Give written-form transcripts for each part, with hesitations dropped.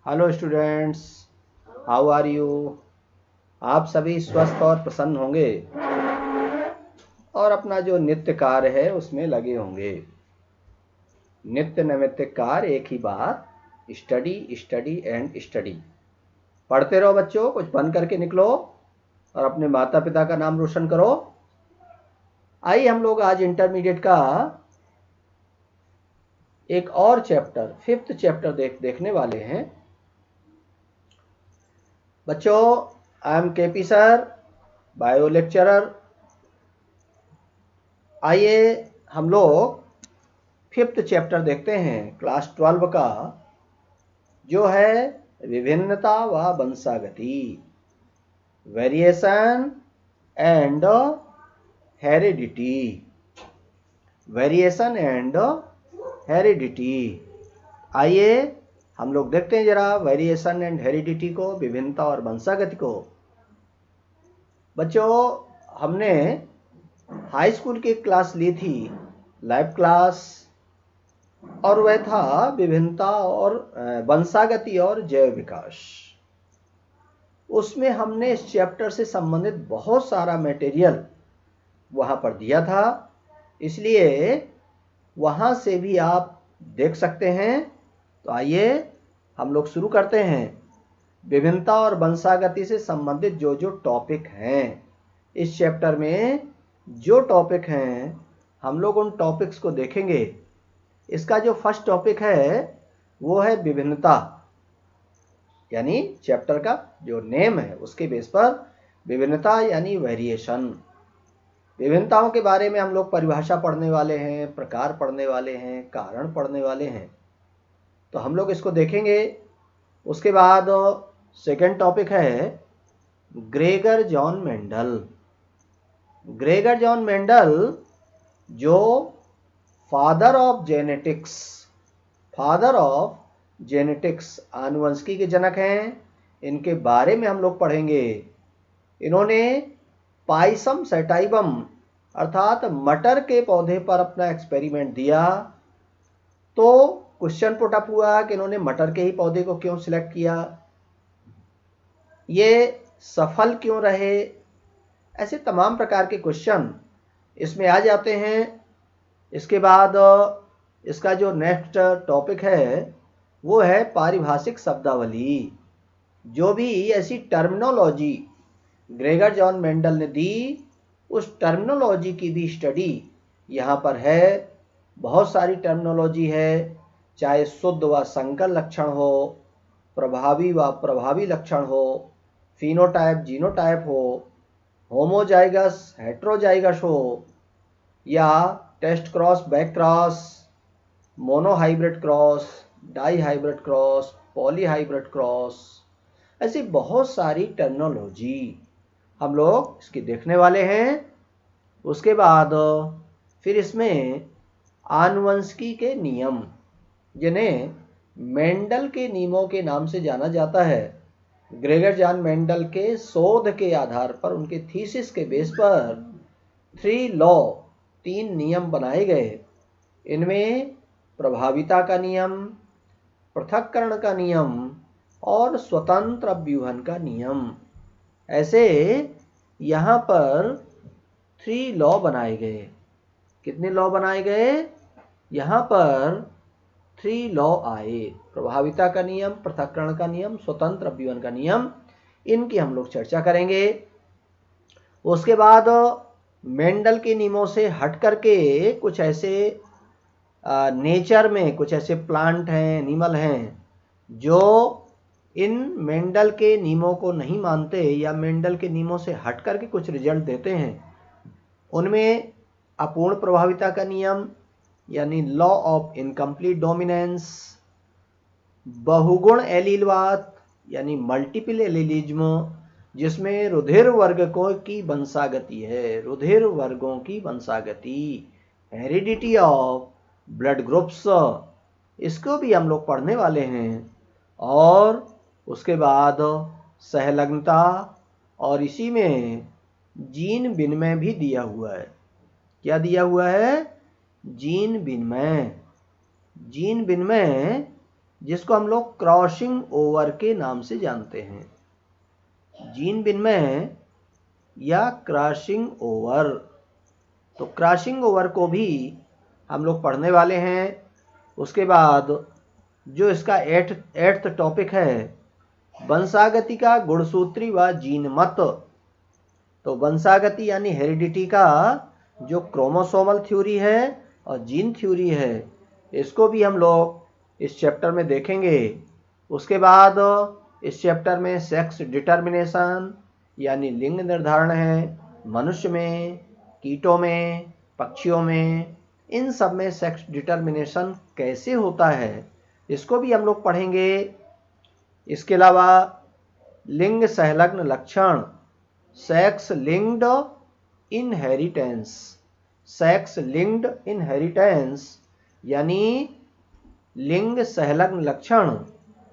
Hello students, how are you. आप सभी स्वस्थ और प्रसन्न होंगे और अपना जो नित्य कार्य है उसमें लगे होंगे। नित्य नैमित्तिक कार्य एक ही बात, स्टडी स्टडी एंड स्टडी। पढ़ते रहो बच्चों, कुछ बन करके निकलो और अपने माता पिता का नाम रोशन करो। आइए हम लोग आज इंटरमीडिएट का एक और चैप्टर, 5th चैप्टर देखने वाले हैं। बच्चों, I am KP sir, bio lecturer. आइए हम लोग 5th चैप्टर देखते हैं क्लास 12 का, जो है विभिन्नता व वंशागति, variation and heredity. Variation and heredity. आइए हम लोग देखते हैं जरा वेरिएशन एंड हेरिडिटी को, विभिन्नता और वंशागति को। बच्चों, हमने हाई स्कूल की क्लास ली थी, लाइव क्लास, और वह था विभिन्नता और वंशागति और जैव विकास। उसमें हमने इस चैप्टर से संबंधित बहुत सारा मटेरियल वहाँ पर दिया था, इसलिए वहाँ से भी आप देख सकते हैं। तो आइए हम लोग शुरू करते हैं। विभिन्नता और वंशागति से संबंधित जो जो टॉपिक हैं इस चैप्टर में, जो टॉपिक हैं हम लोग उन टॉपिक्स को देखेंगे। इसका जो फर्स्ट टॉपिक है वो है विभिन्नता, यानी चैप्टर का जो नेम है उसके बेस पर विभिन्नता यानी वेरिएशन। विभिन्नताओं के बारे में हम लोग परिभाषा पढ़ने वाले हैं, प्रकार पढ़ने वाले हैं, कारण पढ़ने वाले हैं, तो हम लोग इसको देखेंगे। उसके बाद सेकंड टॉपिक है Gregor John Mendel. Gregor John Mendel जो फादर ऑफ जेनेटिक्स आनुवंशिकी के जनक हैं, इनके बारे में हम लोग पढ़ेंगे। इन्होंने पाइसम सैटाइवम अर्थात मटर के पौधे पर अपना एक्सपेरिमेंट दिया। तो क्वेश्चन पुट अप हुआ कि इन्होंने मटर के ही पौधे को क्यों सिलेक्ट किया, ये सफल क्यों रहे, ऐसे तमाम प्रकार के क्वेश्चन इसमें आ जाते हैं। इसके बाद इसका जो नेक्स्ट टॉपिक है वो है पारिभाषिक शब्दावली। जो भी ऐसी टर्मिनोलॉजी ग्रेगर जॉन मेंडल ने दी, उस टर्मिनोलॉजी की भी स्टडी यहाँ पर है। बहुत सारी टर्मिनोलॉजी है, चाहे शुद्ध व संकर लक्षण हो, प्रभावी व प्रभावी लक्षण हो, फिनोटाइप जीनोटाइप हो, होमोजाइगस हेट्रोजाइगस हो, या test cross back cross, monohybrid cross, dihybrid cross, polyhybrid cross, ऐसी बहुत सारी टर्मिनोलॉजी हम लोग इसकी देखने वाले हैं। उसके बाद फिर इसमें आनुवंशिकी के नियम, जिन्हें मेंडल के नियमों के नाम से जाना जाता है। ग्रेगर जॉन मेंडल के शोध के आधार पर, उनके थीसिस के बेस पर 3 नियम बनाए गए। इनमें प्रभाविता का नियम, पृथक्करण का नियम और स्वतंत्र अभ्यूहन का नियम, ऐसे यहाँ पर 3 लॉ बनाए गए। कितने लॉ बनाए गए? यहाँ पर 3 लॉ आए, प्रभाविता का नियम, पृथक्करण का नियम, स्वतंत्र अभ्यूहन का नियम। इनकी हम लोग चर्चा करेंगे। उसके बाद मेंडल के नियमों से हट करके कुछ ऐसे नेचर में कुछ ऐसे प्लांट हैं, एनिमल हैं, जो इन मेंडल के नियमों को नहीं मानते या मेंडल के नियमों से हट करके कुछ रिजल्ट देते हैं। उनमें अपूर्ण प्रभाविता का नियम यानी लॉ ऑफ इनकम्प्लीट डोमिनेंस, बहुगुण एलीलवाद यानी मल्टीपल एलीलिज्म, जिसमें रुधिर वर्गों की वंशागति है, रुधिर वर्गों की वंशागति, हेरिडिटी ऑफ ब्लड ग्रुप्स, इसको भी हम लोग पढ़ने वाले हैं। और उसके बाद सहलग्नता, और इसी में जीन विनिमय भी दिया हुआ है। क्या दिया हुआ है? जीन विनिमय। जीन विनिमय जिसको हम लोग क्रॉसिंग ओवर के नाम से जानते हैं। जीन विनिमय या क्रॉसिंग ओवर। तो क्रॉसिंग ओवर को भी हम लोग पढ़ने वाले हैं। उसके बाद जो इसका एट्थ टॉपिक है, वंशागति का गुणसूत्री व जीन मत। तो वंशागति यानी हेरिडिटी का जो क्रोमोसोमल थ्योरी है और जीन थ्योरी है, इसको भी हम लोग इस चैप्टर में देखेंगे। उसके बाद इस चैप्टर में सेक्स डिटर्मिनेशन यानी लिंग निर्धारण है, मनुष्य में, कीटों में, पक्षियों में, इन सब में सेक्स डिटर्मिनेशन कैसे होता है, इसको भी हम लोग पढ़ेंगे। इसके अलावा लिंग संलग्न लक्षण, sex linked inheritance. Sex linked inheritance यानी लिंग संलग्न लक्षण,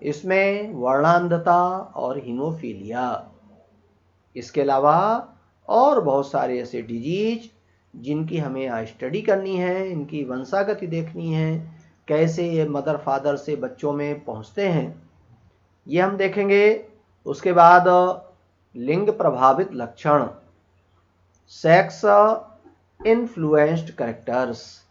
इसमें वर्णांधता और हीमोफीलिया। इसके अलावा और बहुत सारे ऐसे डिजीज जिनकी हमें आज स्टडी करनी है, इनकी वंशागति देखनी है, कैसे ये मदर फादर से बच्चों में पहुंचते हैं, ये हम देखेंगे। उसके बाद लिंग प्रभावित लक्षण, सेक्स इन्फ्लुएंस्ड कैरेक्टर्स।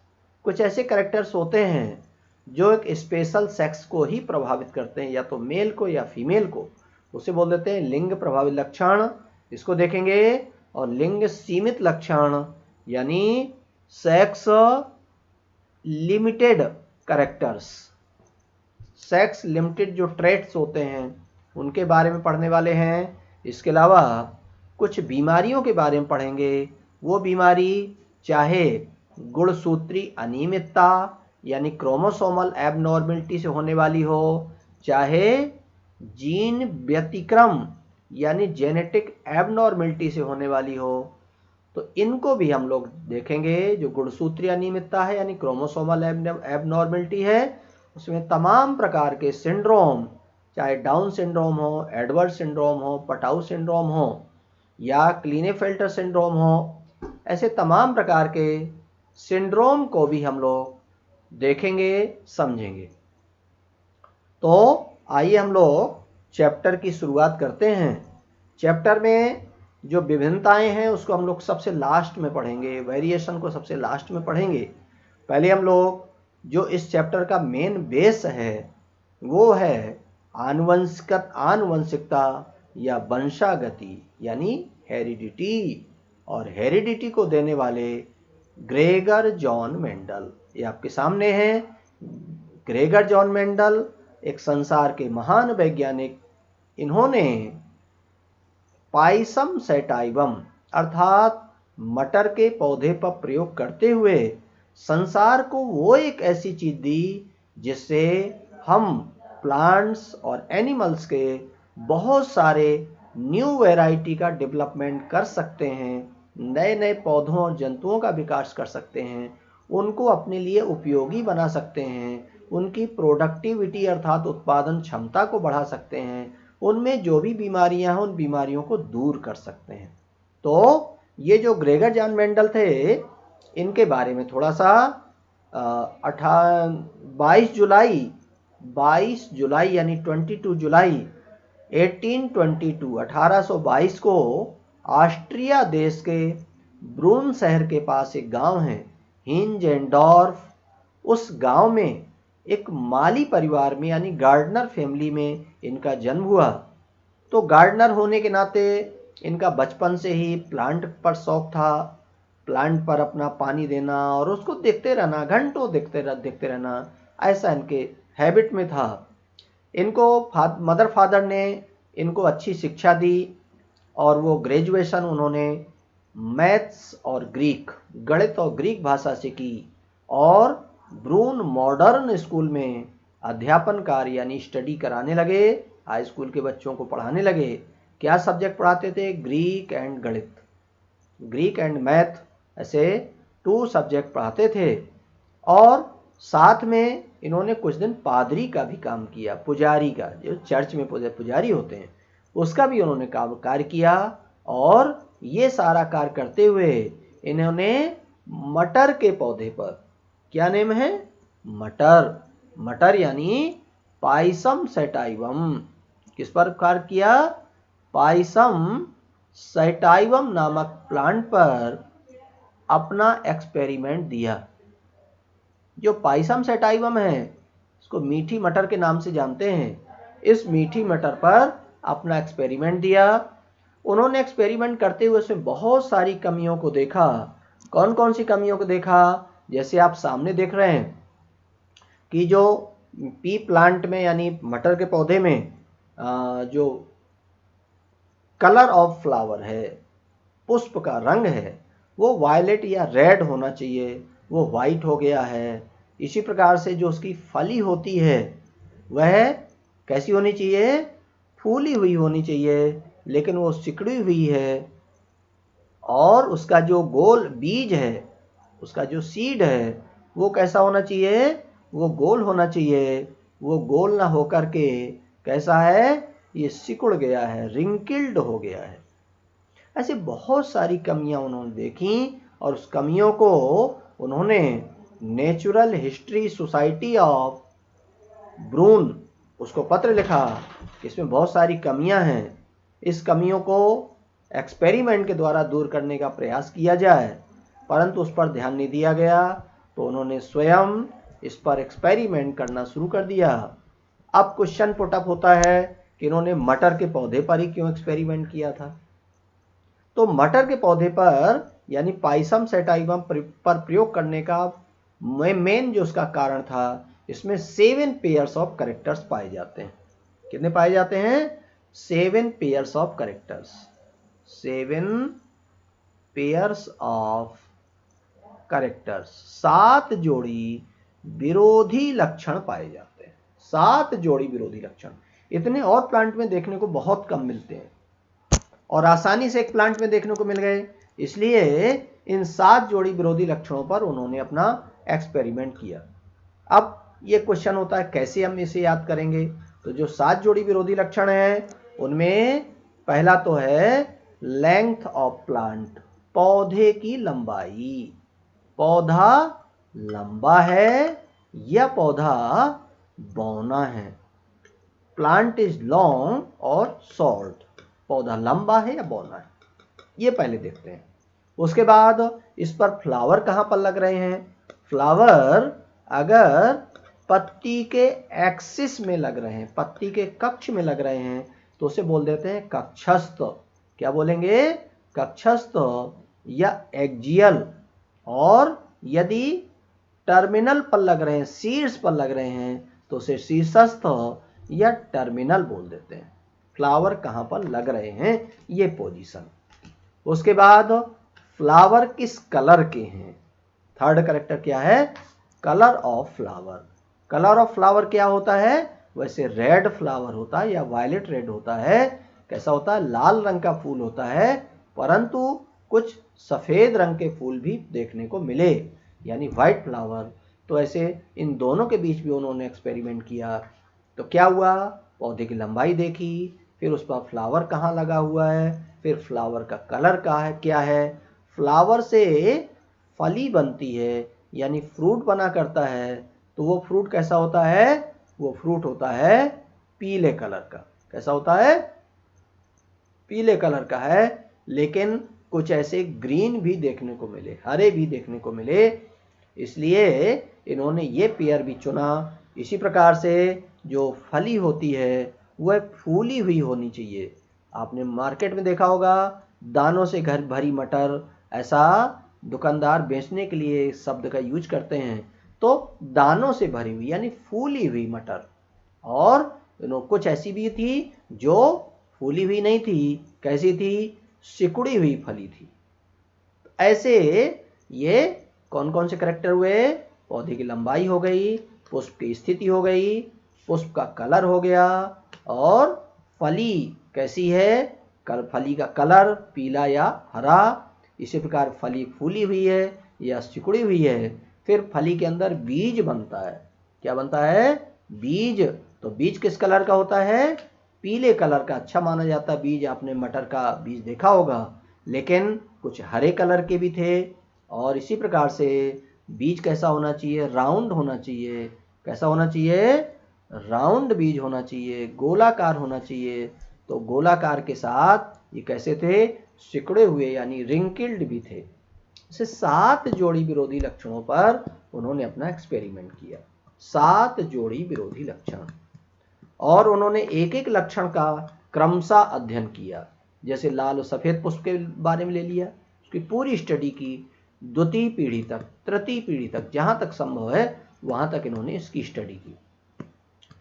कुछ ऐसे कैरेक्टर्स होते हैं जो एक स्पेशल सेक्स को ही प्रभावित करते हैं, या तो मेल को या फीमेल को, उसे बोल देते हैं लिंग प्रभावित लक्षण, इसको देखेंगे। और लिंग सीमित लक्षण यानी sex limited characters, sex limited जो ट्रेट्स होते हैं उनके बारे में पढ़ने वाले हैं। इसके अलावा कुछ बीमारियों के बारे में पढ़ेंगे। वो बीमारी चाहे गुणसूत्री अनियमितता यानी क्रोमोसोमल एबनॉर्मलिटी से होने वाली हो, चाहे जीन व्यतिक्रम यानी जेनेटिक एबनॉर्मलिटी से होने वाली हो, तो इनको भी हम लोग देखेंगे। जो गुणसूत्री अनियमितता है यानी क्रोमोसोमल एबनॉर्मलिटी है, उसमें तमाम प्रकार के सिंड्रोम, चाहे डाउन सिंड्रोम हो, एडवर्ड सिंड्रोम हो, पटाउ सिंड्रोम हो या क्लीनेफेल्टर सिंड्रोम हो, ऐसे तमाम प्रकार के सिंड्रोम को भी हम लोग देखेंगे, समझेंगे। तो आइए हम लोग चैप्टर की शुरुआत करते हैं। चैप्टर में जो विभिन्नताएं हैं उसको हम लोग सबसे लास्ट में पढ़ेंगे, वेरिएशन को सबसे लास्ट में पढ़ेंगे। पहले हम लोग जो इस चैप्टर का मेन बेस है वो है आनुवंशिकता या वंशागति यानी हेरिडिटी, और हेरिडिटी को देने वाले ग्रेगर जॉन मेंडल। ये आपके सामने हैं। ग्रेगर जॉन मेंडल एक संसार के महान वैज्ञानिक, इन्होंने पाइसम सैटाइवम अर्थात मटर के पौधे पर प्रयोग करते हुए संसार को वो एक ऐसी चीज दी जिससे हम प्लांट्स और एनिमल्स के बहुत सारे न्यू वैरायटी का डेवलपमेंट कर सकते हैं, नए नए पौधों और जंतुओं का विकास कर सकते हैं, उनको अपने लिए उपयोगी बना सकते हैं, उनकी प्रोडक्टिविटी अर्थात उत्पादन क्षमता को बढ़ा सकते हैं, उनमें जो भी बीमारियां हैं उन बीमारियों को दूर कर सकते हैं। तो ये जो ग्रेगर जॉन मेंडल थे, इनके बारे में थोड़ा सा 22 जुलाई यानी 22 जुलाई 1822 को ऑस्ट्रिया देश के ब्रून शहर के पास एक गांव है हिंजेंडॉर्फ, उस गांव में एक माली परिवार में यानी गार्डनर फैमिली में इनका जन्म हुआ। तो गार्डनर होने के नाते इनका बचपन से ही प्लांट पर शौक था, प्लांट पर अपना पानी देना और उसको देखते रहना, घंटों देखते रहना, ऐसा इनके हैबिट में था। इनको मदर फादर ने इनको अच्छी शिक्षा दी और वो ग्रेजुएशन उन्होंने मैथ्स और ग्रीक, गणित और ग्रीक भाषा से की, और ब्रून मॉडर्न स्कूल में अध्यापन कार्य यानी स्टडी कराने लगे, हाई स्कूल के बच्चों को पढ़ाने लगे। क्या सब्जेक्ट पढ़ाते थे? ग्रीक एंड गणित, ग्रीक एंड मैथ, ऐसे 2 सब्जेक्ट पढ़ाते थे। और साथ में इन्होंने कुछ दिन पादरी का भी काम किया, पुजारी का, जो चर्च में पुजारी होते हैं उसका भी उन्होंने कार्य किया। और ये सारा कार्य करते हुए इन्होंने मटर के पौधे पर, क्या नेम है? मटर, मटर यानी पाइसम सैटाइवम। किस पर कार्य किया? पाइसम सैटाइवम नामक प्लांट पर अपना एक्सपेरिमेंट दिया। जो पाइसम सैटाइवम है, इसको मीठी मटर के नाम से जानते हैं। इस मीठी मटर पर अपना एक्सपेरिमेंट दिया। उन्होंने एक्सपेरिमेंट करते हुए उसमें बहुत सारी कमियों को देखा। कौन कौन सी कमियों को देखा? जैसे आप सामने देख रहे हैं कि जो पी प्लांट में यानी मटर के पौधे में जो कलर ऑफ फ्लावर है, पुष्प का रंग है, वो वायलेट या रेड होना चाहिए, वो वाइट हो गया है। इसी प्रकार से जो उसकी फली होती है वह कैसी होनी चाहिए? फूली हुई होनी चाहिए, लेकिन वो सिकुड़ी हुई है। और उसका जो गोल बीज है, उसका जो सीड है, वो कैसा होना चाहिए? वो गोल होना चाहिए। वो गोल ना होकर के कैसा है? ये सिकुड़ गया है, रिंकिल्ड हो गया है। ऐसे बहुत सारी कमियां उन्होंने देखी और उस कमियों को उन्होंने नेचुरल हिस्ट्री सोसाइटी ऑफ ब्रून उसको पत्र लिखा कि इसमें बहुत सारी कमियां हैं, इस कमियों को एक्सपेरिमेंट के द्वारा दूर करने का प्रयास किया जाए, परंतु उस पर ध्यान नहीं दिया गया। तो उन्होंने स्वयं इस पर एक्सपेरिमेंट करना शुरू कर दिया। अब क्वेश्चन पुट अप होता है कि इन्होंने मटर के पौधे पर ही क्यों एक्सपेरिमेंट किया था? तो मटर के पौधे पर यानी पाइसम सैटाइवम पर प्रयोग करने का मेन जो उसका कारण था, इसमें 7 पेयर्स ऑफ कैरेक्टर्स पाए जाते हैं। कितने पाए जाते हैं? 7 pairs of characters. 7 pairs of characters, 7 जोड़ी विरोधी लक्षण पाए जाते हैं। 7 जोड़ी विरोधी लक्षण इतने और प्लांट में देखने को बहुत कम मिलते हैं और आसानी से एक प्लांट में देखने को मिल गए। इसलिए इन 7 जोड़ी विरोधी लक्षणों पर उन्होंने अपना एक्सपेरिमेंट किया। अब ये क्वेश्चन होता है कैसे हम इसे याद करेंगे? तो जो 7 जोड़ी विरोधी लक्षण हैं उनमें पहला तो है लेंथ ऑफ प्लांट, पौधे की लंबाई। पौधा लंबा है या पौधा बौना है? प्लांट इज लॉन्ग और शॉर्ट, पौधा लंबा है या बौना है, ये पहले देखते हैं। उसके बाद इस पर फ्लावर कहां पर लग रहे हैं? फ्लावर अगर पत्ती के एक्सिस में लग रहे हैं, पत्ती के कक्ष में लग रहे हैं, तो उसे बोल देते हैं कक्षस्थ। क्या बोलेंगे? कक्षस्थ या एक्जियल। और यदि टर्मिनल पर लग रहे हैं, शीर्ष पर लग रहे हैं, तो उसे शीर्षस्थ या टर्मिनल बोल देते हैं। फ्लावर कहां पर लग रहे हैं, ये पोजीशन। उसके बाद फ्लावर किस कलर के हैं? थर्ड कैरेक्टर क्या है? Colour of flower. Colour of flower क्या होता है? वैसे रेड फ्लावर होता है या वायलेट रेड होता है। कैसा होता है? लाल रंग का फूल होता है, परंतु कुछ सफेद रंग के फूल भी देखने को मिले, यानी व्हाइट फ्लावर। तो ऐसे इन दोनों के बीच भी उन्होंने एक्सपेरिमेंट किया। तो क्या हुआ? पौधे की लंबाई देखी, फिर उस पर फ्लावर कहाँ लगा हुआ है, फिर फ्लावर का कलर क्या है। फ्लावर से फली बनती है यानी फ्रूट बना करता है, तो वो फ्रूट कैसा होता है? वो फ्रूट होता है पीले कलर का। कैसा होता है? पीले कलर का है, लेकिन कुछ ऐसे ग्रीन भी देखने को मिले, हरे भी देखने को मिले, इसलिए इन्होंने ये पेयर भी चुना। इसी प्रकार से जो फली होती है वह फूली हुई होनी चाहिए। आपने मार्केट में देखा होगा दानों से घर भरी मटर, ऐसा दुकानदार बेचने के लिए इस शब्द का यूज करते हैं। तो दानों से भरी हुई यानी फूली हुई मटर। और कुछ ऐसी भी थी जो फूली हुई नहीं थी, कैसी थी? सिकुड़ी हुई फली थी। ऐसे ये कौन कौन से कैरेक्टर हुए? पौधे की लंबाई हो गई, पुष्प की स्थिति हो गई, पुष्प का कलर हो गया, और फली कैसी है? फली का कलर पीला या हरा। इसी प्रकार फली फूली हुई है या सिकुड़ी हुई है। फिर फली के अंदर बीज बनता है। क्या बनता है? बीज। तो बीज किस कलर का होता है? पीले कलर का अच्छा माना जाता है बीज। आपने मटर का बीज देखा होगा, लेकिन कुछ हरे कलर के भी थे। और इसी प्रकार से बीज कैसा होना चाहिए? राउंड होना चाहिए। कैसा होना चाहिए? राउंड बीज होना चाहिए, गोलाकार होना चाहिए। तो गोलाकार के साथ ये कैसे थे, सिकुड़े हुए यानी रिंकिल्ड भी थे। इसे 7 जोड़ी विरोधी लक्षणों पर उन्होंने अपना एक्सपेरिमेंट किया, 7 जोड़ी विरोधी लक्षण, और उन्होंने एक एक लक्षण का क्रमशः अध्ययन किया। जैसे लाल और सफेद पुष्प के बारे में ले लिया, उसकी पूरी स्टडी की, द्वितीय पीढ़ी तक, तृतीय पीढ़ी तक, जहां तक संभव है वहां तक इन्होंने इसकी स्टडी की।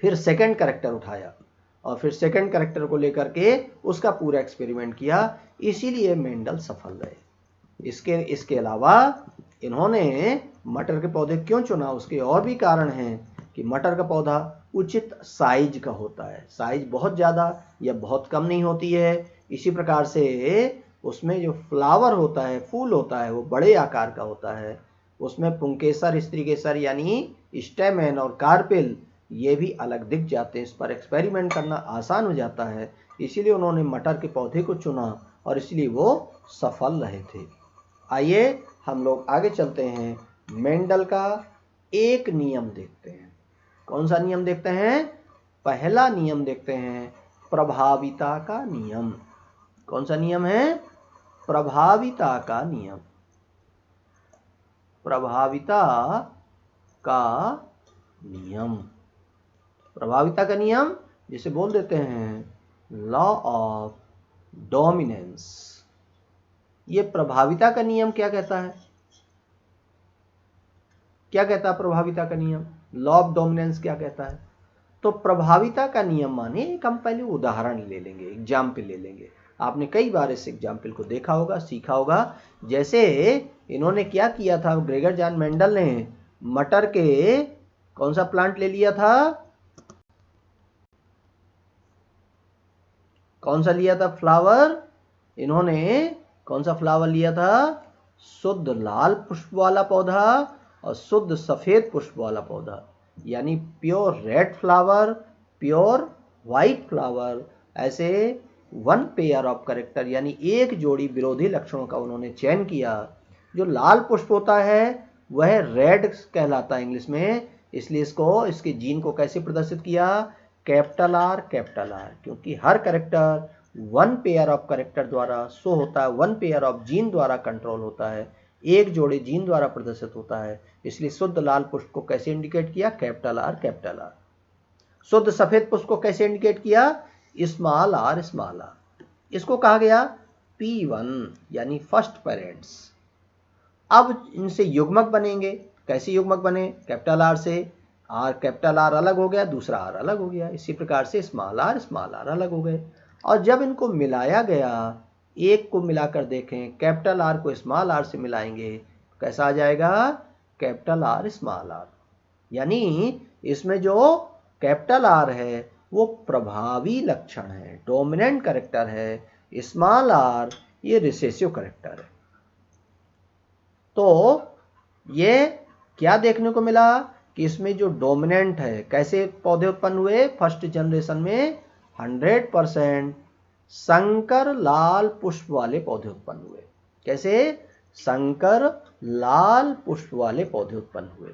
फिर सेकंड कैरेक्टर उठाया और फिर सेकंड कैरेक्टर को लेकर के उसका पूरा एक्सपेरिमेंट किया, इसीलिए मेंडल सफल रहे। इसके अलावा इन्होंने मटर के पौधे क्यों चुना, उसके और भी कारण हैं कि मटर का पौधा उचित साइज का होता है, साइज बहुत ज़्यादा या बहुत कम नहीं होती है। इसी प्रकार से उसमें जो फ्लावर होता है, फूल होता है, वो बड़े आकार का होता है। उसमें पुंकेसर, स्त्रीकेसर यानी स्टेमेन और कार्पेल ये भी अलग दिख जाते हैं। इस पर एक्सपेरिमेंट करना आसान हो जाता है, इसीलिए उन्होंने मटर के पौधे को चुना और इसलिए वो सफल रहे थे। आइए हम लोग आगे चलते हैं, मेंडल का एक नियम देखते हैं। कौन सा नियम देखते हैं? पहला नियम देखते हैं, प्रभाविता का नियम। कौन सा नियम है? प्रभाविता का नियम। प्रभाविता का नियम, प्रभाविता का नियम जिसे बोल देते हैं लॉ ऑफ डोमिनेंस। ये प्रभाविता का नियम क्या कहता है? क्या कहता है प्रभाविता का नियम? लॉ ऑफ डोमिनेंस क्या कहता है? तो प्रभाविता का नियम माने एक हम पहले उदाहरण ले लेंगे, एग्जाम्पल ले लेंगे। आपने कई बार इस एग्जाम्पल को देखा होगा, सीखा होगा। जैसे इन्होंने क्या किया था, ग्रेगर जॉन मेंडल ने मटर के कौन सा प्लांट ले लिया था? कौन सा लिया था फ्लावर? इन्होंने कौन सा फ्लावर लिया था? शुद्ध लाल पुष्प वाला पौधा और शुद्ध सफेद पुष्प वाला पौधा, यानी pure red flower, pure white flower. ऐसे वन पेयर ऑफ कैरेक्टर यानी एक जोड़ी विरोधी लक्षणों का उन्होंने चयन किया। जो लाल पुष्प होता है वह रेड कहलाता है इंग्लिश में, इसलिए इसके जीन को कैसे प्रदर्शित किया? कैपिटल आर, क्योंकि हर character one pair of character द्वारा शो होता है, वन पेयर ऑफ जीन द्वारा कंट्रोल होता है, एक जोड़े जीन द्वारा प्रदर्शित होता है। इसलिए शुद्ध लाल पुष्प को कैसे इंडिकेट किया? Capital R. शुद्ध सफेद पुष्प को कैसे इंडिकेट किया? Small R. इसको कहा गया P1 यानी फर्स्ट पेरेंट्स। अब इनसे युग्मक बनेंगे। कैसे युग्मक बने? कैपिटल आर से आर, कैपिटल आर अलग हो गया, दूसरा आर अलग हो गया। इसी प्रकार से स्मॉल आर अलग हो गए। और जब इनको मिलाया गया, एक को मिलाकर देखें, कैपिटल आर को स्मॉल आर से मिलाएंगे, कैसा आ जाएगा? Capital R small R. यानी इसमें जो कैपिटल आर है वो प्रभावी लक्षण है, डोमिनेंट कैरेक्टर है। स्मॉल आर ये रिसेसिव कैरेक्टर है। तो ये क्या देखने को मिला कि इसमें जो डोमिनेंट है, कैसे पौधे उत्पन्न हुए? फर्स्ट जनरेशन में 100% संकर लाल पुष्प वाले पौधे उत्पन्न हुए। कैसे? संकर लाल पुष्प वाले पौधे उत्पन्न हुए।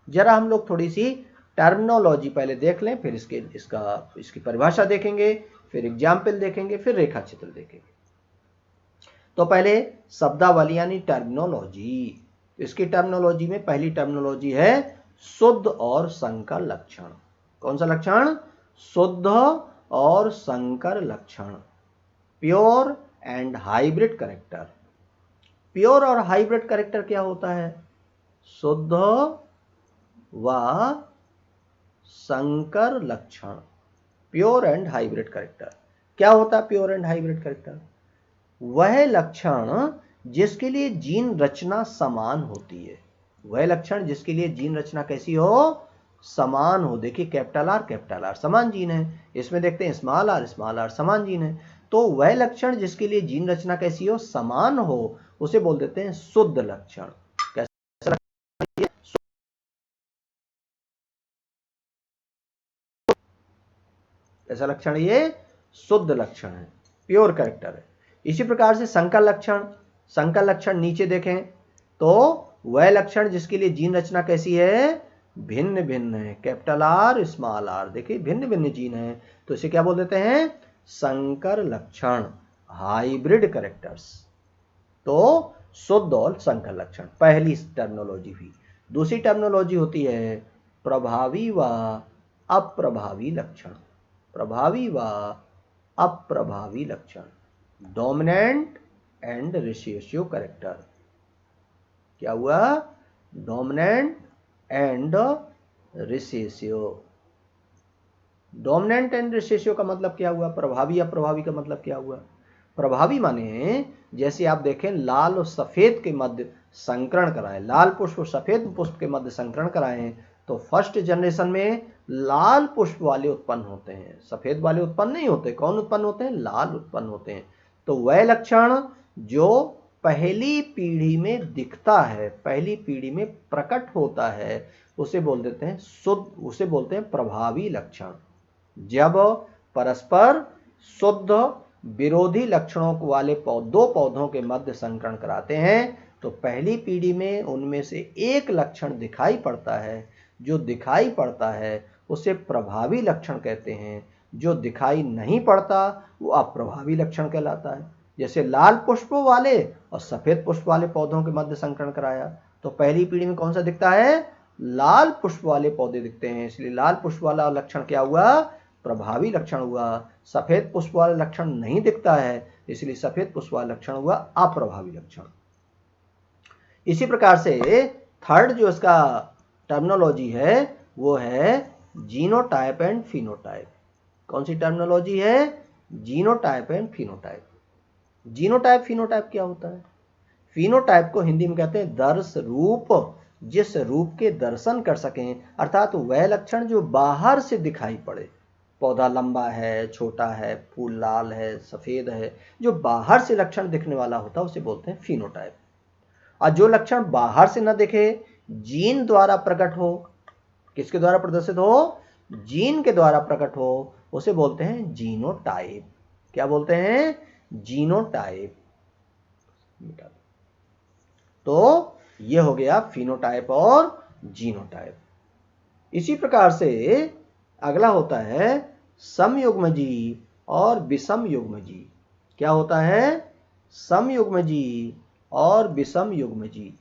जरा हम लोग थोड़ी सी टर्मिनोलॉजी पहले देख लें, फिर इसकी परिभाषा देखेंगे, फिर एग्जाम्पल देखेंगे, फिर रेखा चित्र देखेंगे। तो पहले शब्दावली यानी टर्मिनोलॉजी। इसकी टर्मिनोलॉजी में पहली टर्मिनोलॉजी है शुद्ध और संकर लक्षण। कौन सा लक्षण? शुद्ध और संकर लक्षण, pure and hybrid character. Pure और हाइब्रिड कैरेक्टर क्या होता है? शुद्ध व संकर लक्षण, प्योर एंड हाइब्रिड कैरेक्टर। क्या होता है प्योर एंड हाइब्रिड कैरेक्टर? वह लक्षण जिसके लिए जीन रचना समान होती है। वह लक्षण जिसके लिए जीन रचना कैसी हो? समान हो। देखिए कैपिटल आर समान जीन है, इसमें देखते हैं स्मॉल आर समान जीन है। तो वह लक्षण जिसके लिए जीन रचना कैसी हो? समान हो, उसे बोल देते हैं शुद्ध लक्षण। कैसा लक्षण? ऐसा लक्षण ये शुद्ध लक्षण है, प्योर कैरेक्टर है। इसी प्रकार से संकर लक्षण नीचे देखें तो वह लक्षण जिसके लिए जीन रचना कैसी है? भिन्न भिन्न है, कैपिटल आर स्मॉल आर, देखिए भिन्न भिन्न जीन है, तो इसे क्या बोल देते हैं? संकर लक्षण, हाइब्रिड कैरेक्टर्स। तो शुद्ध और संकर लक्षण पहली टर्मिनोलॉजी हुई। दूसरी टर्मिनोलॉजी होती है प्रभावी व अप्रभावी लक्षण। प्रभावी व अप्रभावी लक्षण, डोमिनेंट एंड रिसेसिव कैरेक्टर। क्या हुआ? Dominant and recessive. Dominant and recessive का मतलब क्या हुआ? प्रभावी अप्रभावी का मतलब क्या हुआ? प्रभावी माने जैसे आप देखें लाल और सफेद के मध्य संकरण कराएं, लाल पुष्प और सफेद पुष्प के मध्य संकरण कराएं, तो फर्स्ट जनरेशन में लाल पुष्प वाले उत्पन्न होते हैं, सफेद वाले उत्पन्न नहीं होते। कौन उत्पन्न होते हैं? लाल उत्पन्न होते हैं। तो वह लक्षण जो पहली पीढ़ी में दिखता है, पहली पीढ़ी में प्रकट होता है, उसे बोल देते हैं शुद्ध, उसे बोलते हैं प्रभावी लक्षण। जब परस्पर शुद्ध विरोधी लक्षणों वाले दो पौधों के मध्य संकरण कराते हैं, तो पहली पीढ़ी में उनमें से एक लक्षण दिखाई पड़ता है। जो दिखाई पड़ता है उसे प्रभावी लक्षण कहते हैं, जो दिखाई नहीं पड़ता वो अप्रभावी लक्षण कहलाता है। जैसे लाल पुष्प वाले और सफेद पुष्प वाले पौधों के मध्य संकरण कराया, तो पहली पीढ़ी में कौन सा दिखता है? लाल पुष्प वाले पौधे दिखते हैं, इसलिए लाल पुष्प वाला लक्षण क्या हुआ? प्रभावी लक्षण हुआ। सफेद पुष्प वाला लक्षण नहीं दिखता है, इसलिए सफेद पुष्प वाला लक्षण हुआ अप्रभावी लक्षण। इसी प्रकार से थर्ड जो इसका टर्मिनोलॉजी है वो है जीनोटाइप एंड फिनोटाइप। कौन सी टर्मिनोलॉजी है? Genotype and phenotype. Genotype phenotype क्या होता है? फिनोटाइप को हिंदी में कहते हैं दर्श रूप, जिस रूप के दर्शन कर सकें, अर्थात वह लक्षण जो बाहर से दिखाई पड़े। पौधा लंबा है, छोटा है, फूल लाल है, सफेद है, जो बाहर से लक्षण दिखने वाला होता है उसे बोलते हैं फिनोटाइप। और जो लक्षण बाहर से न दिखे, जीन द्वारा प्रकट हो, किसके द्वारा प्रदर्शित हो? जीन के द्वारा प्रकट हो, उसे बोलते हैं जीनोटाइप। क्या बोलते हैं? जीनोटाइप। तो ये हो गया फिनोटाइप और जीनोटाइप। इसी प्रकार से अगला होता है समयुग्मजी और विषम युग्मजी। क्या होता है? समयुग्मजी और विषम युग्मजी।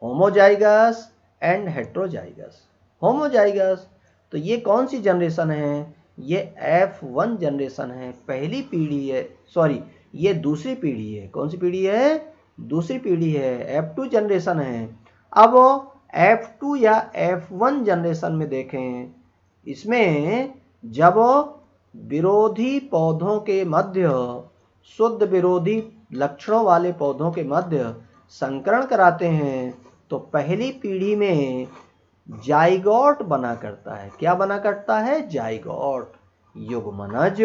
Homozygous and heterozygous. होमोजाइगस तो ये कौन सी जनरेशन है? ये F1 जनरेशन है, पहली पीढ़ी है, सॉरी ये दूसरी पीढ़ी है। कौन सी पीढ़ी है? दूसरी पीढ़ी है, F2 जनरेशन है। अब F2 या F1 जनरेशन में देखें, इसमें जब विरोधी पौधों के मध्य, शुद्ध विरोधी लक्षणों वाले पौधों के मध्य संकरण कराते हैं, तो पहली पीढ़ी में जाइगोट बना करता है। क्या बना करता है? जाइगोट, युग्मनज।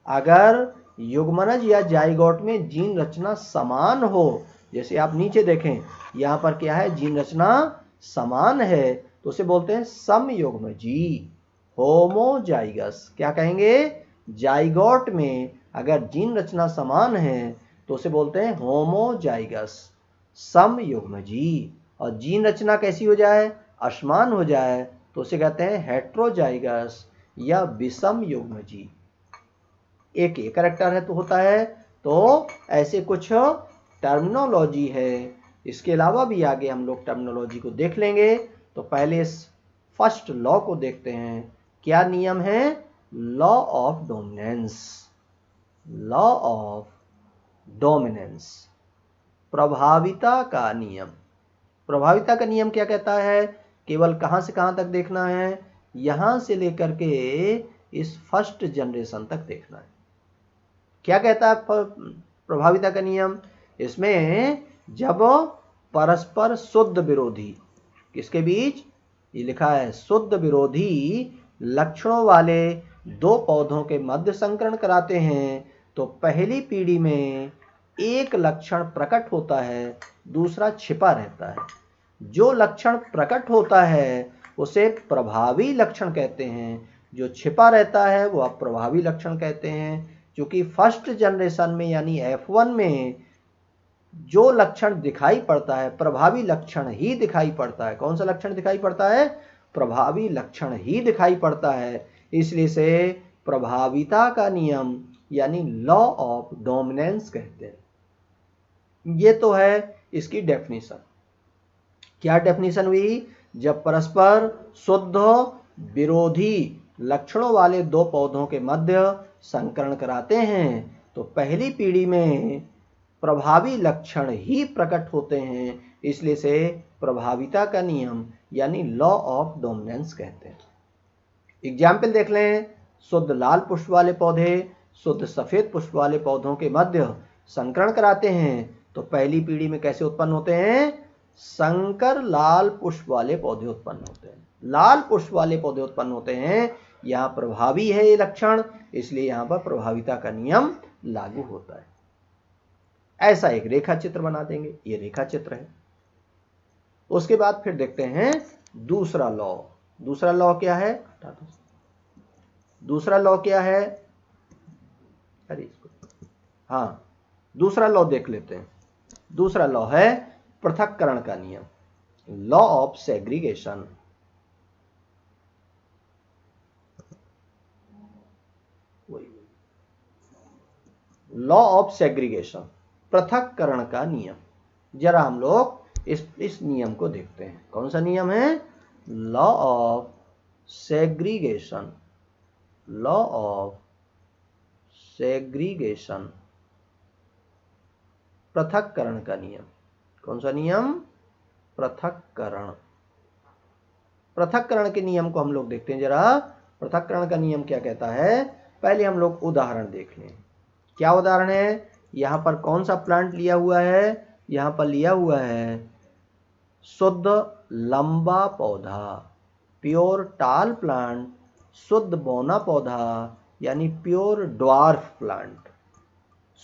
अगर युग्मनज या जाइगोट में जीन रचना समान हो, जैसे आप नीचे देखें यहाँ पर क्या है? जीन रचना समान है, तो उसे बोलते हैं समयुग्मजी, होमोजाइगस। क्या कहेंगे? जाइगोट में अगर जीन रचना समान है तो उसे बोलते हैं होमोजाइगस, समयुग्मजी। और जीन रचना कैसी हो जाए? असमान हो जाए, तो उसे कहते हैं हेट्रोजाइगस या विषम युग्मजी। एक कैरेक्टर है तो होता है। तो ऐसे कुछ टर्मिनोलॉजी है। इसके अलावा भी आगे हम लोग टर्मिनोलॉजी को देख लेंगे। तो पहले इस फर्स्ट लॉ को देखते हैं। क्या नियम है? Law of dominance. Law of dominance, प्रभाविता का नियम। प्रभाविता का नियम क्या कहता है? केवल कहां से कहां तक देखना है? यहां से लेकर के इस फर्स्ट जनरेशन तक देखना है। क्या कहता है प्रभाविता का नियम? इसमें जब परस्पर शुद्ध विरोधी, किसके बीच? ये लिखा है शुद्ध विरोधी लक्षणों वाले दो पौधों के मध्य संकरण कराते हैं, तो पहली पीढ़ी में एक लक्षण प्रकट होता है, दूसरा छिपा रहता है। जो लक्षण प्रकट होता है उसे प्रभावी लक्षण कहते हैं, जो छिपा रहता है वो अप्रभावी लक्षण कहते हैं। क्योंकि फर्स्ट जनरेशन में यानी F1 में जो लक्षण दिखाई पड़ता है, प्रभावी लक्षण ही दिखाई पड़ता है। कौन सा लक्षण दिखाई पड़ता है? प्रभावी लक्षण ही दिखाई पड़ता है। इसलिए से प्रभाविता का नियम यानी लॉ ऑफ डोमिनेंस कहते हैं। ये तो है इसकी डेफिनेशन। क्या डेफिनेशन हुई? जब परस्पर शुद्ध विरोधी लक्षणों वाले दो पौधों के मध्य संकरण कराते हैं तो पहली पीढ़ी में प्रभावी लक्षण ही प्रकट होते हैं। इसलिए से प्रभाविता का नियम यानी लॉ ऑफ डोमिनेंस कहते हैं। एग्जाम्पल देख लें। शुद्ध लाल पुष्प वाले पौधे शुद्ध सफेद पुष्प वाले पौधों के मध्य संकरण कराते हैं तो पहली पीढ़ी में कैसे उत्पन्न होते हैं? संकर लाल पुष्प वाले पौधे उत्पन्न होते हैं। लाल पुष्प वाले पौधे उत्पन्न होते हैं। यहां प्रभावी है ये लक्षण, इसलिए यहां पर प्रभाविता का नियम लागू होता है। ऐसा एक रेखा चित्र बना देंगे। ये रेखा चित्र है। उसके बाद फिर देखते हैं दूसरा लॉ। दूसरा लॉ क्या है? दूसरा लॉ क्या है? अरे इसको, हाँ, दूसरा लॉ देख लेते हैं। दूसरा लॉ है पृथक्करण का नियम, law of segregation. Law of segregation, पृथक्करण का नियम। जरा हम लोग इस नियम को देखते हैं। कौन सा नियम है? Law of segregation. Law of segregation, पृथक्करण का नियम। कौन सा नियम? पृथक्करण। पृथक्करण के नियम को हम लोग देखते हैं जरा। पृथक्करण का नियम क्या कहता है? पहले हम लोग उदाहरण देख लें। क्या उदाहरण है? यहां पर कौन सा प्लांट लिया हुआ है? यहां पर लिया हुआ है शुद्ध लंबा पौधा, प्योर टाल प्लांट, शुद्ध बौना पौधा यानी प्योर ड्वार्फ प्लांट।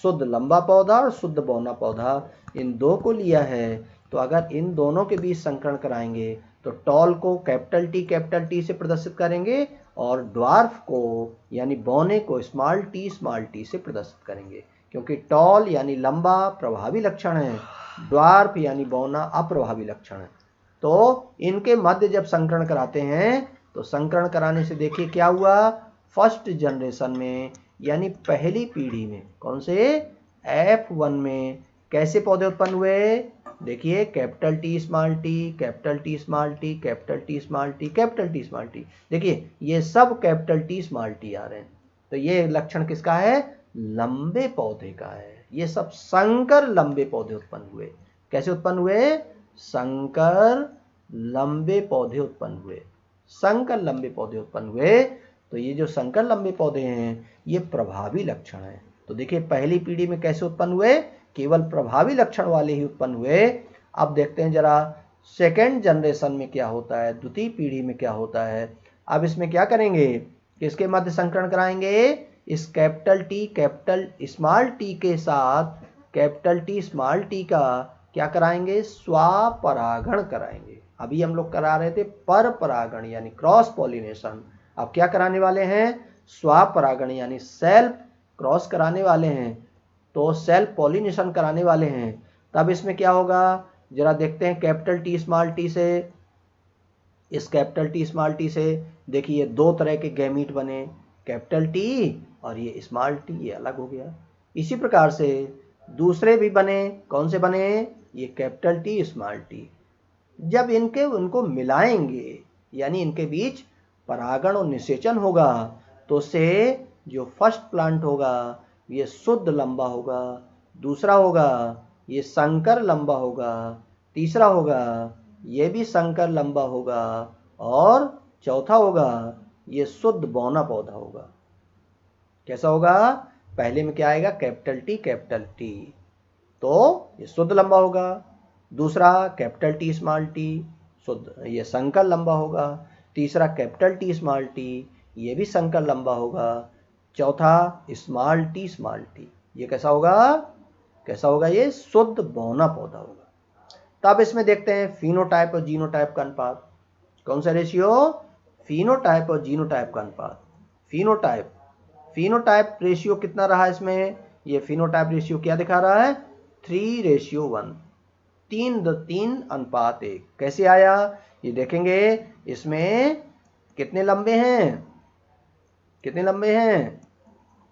शुद्ध लंबा पौधा और शुद्ध बौना पौधा, इन दो को लिया है। तो अगर इन दोनों के बीच संकरण कराएंगे तो टॉल को कैपिटल टी से प्रदर्शित करेंगे और ड्वार्फ को यानी बौने को स्मॉल टी से प्रदर्शित करेंगे। क्योंकि टॉल यानी लंबा प्रभावी लक्षण है, ड्वार्फ यानी बौना अप्रभावी लक्षण है। तो इनके मध्य जब संकरण कराते हैं तो संकरण कराने से देखिए क्या हुआ? फर्स्ट जनरेशन में यानी पहली पीढ़ी में, कौन से? F1 में कैसे पौधे उत्पन्न हुए? देखिए capital T small T, capital T small T, capital T small T, capital T small T. देखिए ये सब कैपिटल टी स्मॉल टी आ रहे हैं। तो ये लक्षण किसका है? लंबे पौधे का है। ये सब संकर लंबे पौधे उत्पन्न हुए। कैसे उत्पन्न हुए? संकर लंबे पौधे उत्पन्न हुए। संकर लंबे पौधे उत्पन्न हुए। तो ये जो संकर लंबे पौधे हैं ये प्रभावी लक्षण है। तो देखिए पहली पीढ़ी में कैसे उत्पन्न हुए? केवल प्रभावी लक्षण वाले ही उत्पन्न हुए। अब देखते हैं जरा सेकेंड जनरेशन में क्या होता है, द्वितीय पीढ़ी में क्या होता है। अब इसमें क्या करेंगे? किसके मध्य संकरण कराएंगे? इस कैपिटल स्मॉल टी के साथ कैपिटल टी स्मॉल टी का क्या कराएंगे? स्वपरागण कराएंगे। अभी हम लोग करा रहे थे पर परागण यानी क्रॉस पॉलिनेशन। अब क्या कराने वाले हैं? स्वपरागण यानी सेल्फ क्रॉस कराने वाले हैं। तो सेल्फ पॉलिनेशन कराने वाले हैं। तब इसमें क्या होगा? जरा देखते हैं कैपिटल टी स्मॉल टी से। इस कैपिटल टी स्मॉल टी से देखिए दो तरह के गैमीट बने, कैपिटल टी और ये स्मॉल टी, ये अलग हो गया। इसी प्रकार से दूसरे भी बने। कौन से बने? ये कैपिटल टी स्मॉल टी। जब उनको मिलाएंगे यानी इनके बीच परागण और निषेचन होगा तो से जो फर्स्ट प्लांट होगा ये शुद्ध लंबा होगा, दूसरा होगा ये संकर लंबा होगा, तीसरा होगा ये भी संकर लंबा होगा और चौथा होगा ये शुद्ध बौना पौधा होगा। कैसा होगा? पहले में क्या आएगा? कैपिटल टी तो ये शुद्ध लंबा होगा। दूसरा कैपिटल टी स्मॉल टी, शुद्ध ये संकर लंबा होगा। तीसरा कैपिटल टी स्मॉल टी, ये भी संकर लंबा होगा। चौथा स्मॉल टी, ये कैसा होगा? कैसा होगा? ये शुद्ध बौना पौधा होगा। तब इसमें देखते हैं फिनोटाइप और जीनोटाइप का अनुपात। कौन सा रेशियो? फिनोटाइप और जीनोटाइप का अनुपात। फिनोटाइप रेशियो कितना रहा इसमें? ये फिनोटाइप रेशियो क्या दिखा रहा है? 3:1, 3:1। कैसे आया ये देखेंगे। इसमें कितने लंबे हैं, कितने लंबे हैं,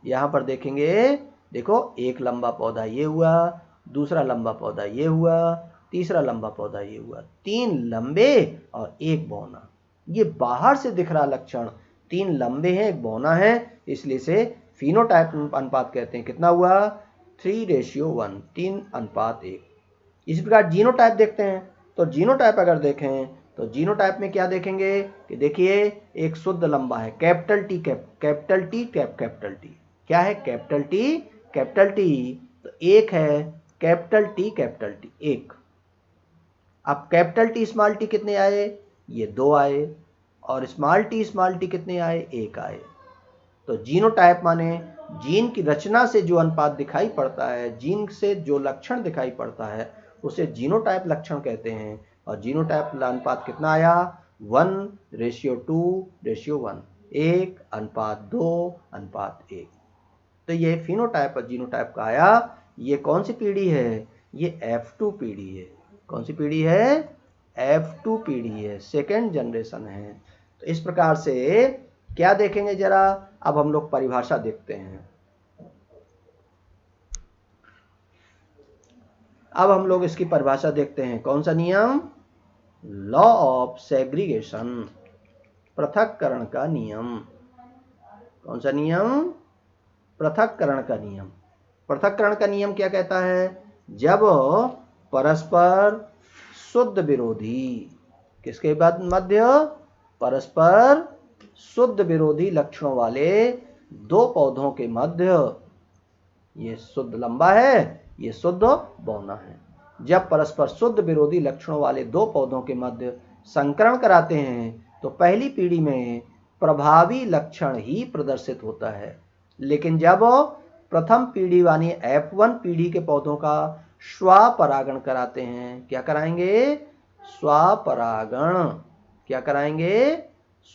यहां पर देखेंगे। देखो एक लंबा पौधा ये हुआ, दूसरा लंबा पौधा ये हुआ, तीसरा लंबा पौधा ये हुआ। 3 लंबे और एक बौना। ये बाहर से दिख रहा लक्षण 3 लंबे हैं, एक बौना है, इसलिए से फिनोटाइप अनुपात कहते हैं। कितना हुआ 3:1, 3:1। इसी प्रकार जीनोटाइप देखते हैं। तो जीनोटाइप अगर देखें तो जीनोटाइप में क्या देखेंगे कि देखिए एक शुद्ध लंबा है, capital T, capital T, capital T. क्या है कैपिटल टी, कैपिटल टी। तो एक है कैपिटल टी, एक। अब कैपिटल टी स्मॉल टी कितने आए, ये 2 आए, और स्मॉल टी कितने आए, 1 आए। तो जीनोटाइप माने जीन की रचना से जो अनुपात दिखाई पड़ता है, जीन से जो लक्षण दिखाई पड़ता है, उसे जीनोटाइप लक्षण कहते हैं। और जीनोटाइप अनुपात कितना आया 1:2:1, 1:2:1। तो ये फिनोटाइप और जीनोटाइप का आया। ये कौन सी पीढ़ी है, ये F2 पीढ़ी है। कौन सी पीढ़ी है, F2 पीढ़ी है, सेकेंड जनरेशन है। तो इस प्रकार से क्या देखेंगे जरा, अब हम लोग परिभाषा देखते हैं। अब हम लोग इसकी परिभाषा देखते हैं। कौन सा नियम, लॉ ऑफ सेग्रीगेशन, पृथक्करण का नियम। कौन सा नियम, पृथक्करण का नियम। पृथक्करण का नियम क्या कहता है, जब परस्पर शुद्ध विरोधी, किसके बाद मध्य, परस्पर शुद्ध विरोधी लक्षणों वाले 2 पौधों के मध्य, ये शुद्ध लंबा है, ये शुद्ध बौना है। जब परस्पर शुद्ध विरोधी लक्षणों वाले 2 पौधों के मध्य संकरण कराते हैं तो पहली पीढ़ी में प्रभावी लक्षण ही प्रदर्शित होता है। लेकिन जब प्रथम पीढ़ी यानी F1 पीढ़ी के पौधों का स्वपरागण कराते हैं, क्या कराएंगे, स्वपरागण, क्या कराएंगे,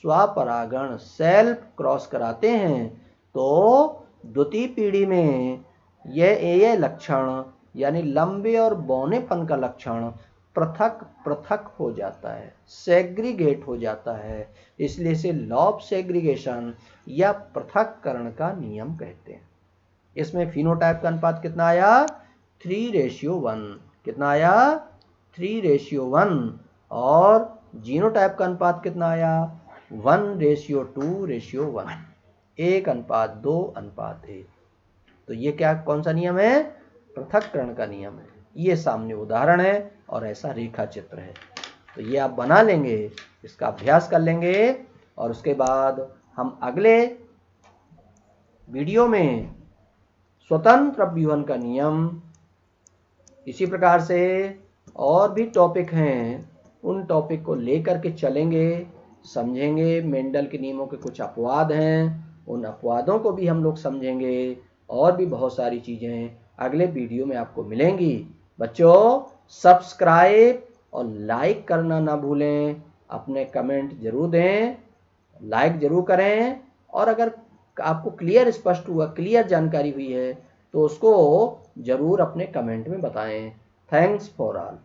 स्वपरागण, सेल्फ क्रॉस कराते हैं, तो द्वितीय पीढ़ी में ये लक्षण यानी लंबे और बौनेपन का लक्षण पृथक पृथक हो जाता है, सेग्रीगेट हो जाता है। इसलिए इसे लॉ ऑफ सेग्रीगेशन या पृथक्करण का नियम कहते हैं। इसमें फिनोटाइप का अनुपात कितना आया 3:1, कितना आया 3:1, और जीनोटाइप का अनुपात कितना आया 1:2:1, 1:2:1। तो ये क्या, कौन सा नियम है, पृथक्करण का नियम है। ये सामने उदाहरण है और ऐसा रेखा चित्र है। तो ये आप बना लेंगे, इसका अभ्यास कर लेंगे, और उसके बाद हम अगले वीडियो में स्वतंत्र अपव्यूहन का नियम, इसी प्रकार से और भी टॉपिक हैं, उन टॉपिक को लेकर के चलेंगे, समझेंगे। मेंडल के नियमों के कुछ अपवाद हैं, उन अपवादों को भी हम लोग समझेंगे, और भी बहुत सारी चीज़ें अगले वीडियो में आपको मिलेंगी। बच्चों सब्सक्राइब और लाइक करना ना भूलें, अपने कमेंट जरूर दें, लाइक जरूर करें, और अगर आपको क्लियर स्पष्ट हुआ, क्लियर जानकारी हुई है, तो उसको जरूर अपने कमेंट में बताएं। Thanks for all.